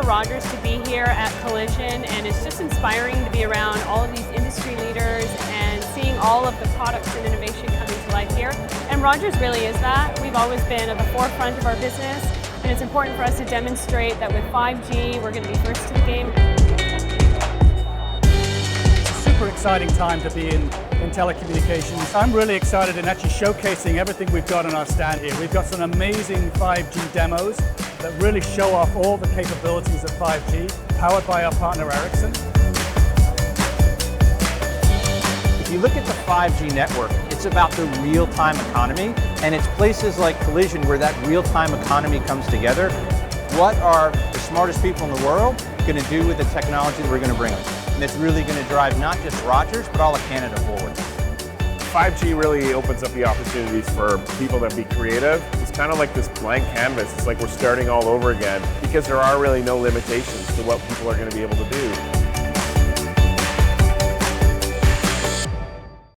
Rogers to be here at Collision, and it's just inspiring to be around all of these industry leaders and seeing all of the products and innovation coming to life here. And Rogers really is that. We've always been at the forefront of our business, and it's important for us to demonstrate that with 5G, we're going to be first to the game. It's a super exciting time to be in telecommunications. I'm really excited in actually showcasing everything we've got on our stand here. We've got some amazing 5G demos that really show off all the capabilities of 5G, powered by our partner Ericsson. If you look at the 5G network, it's about the real-time economy, and it's places like Collision where that real-time economy comes together. What are the smartest people in the world going to do with the technology that we're going to bring them? And it's really going to drive not just Rogers, but all of Canada forward. 5G really opens up the opportunities for people to be creative. It's kind of like this blank canvas. It's like we're starting all over again because there are really no limitations to what people are going to be able to do.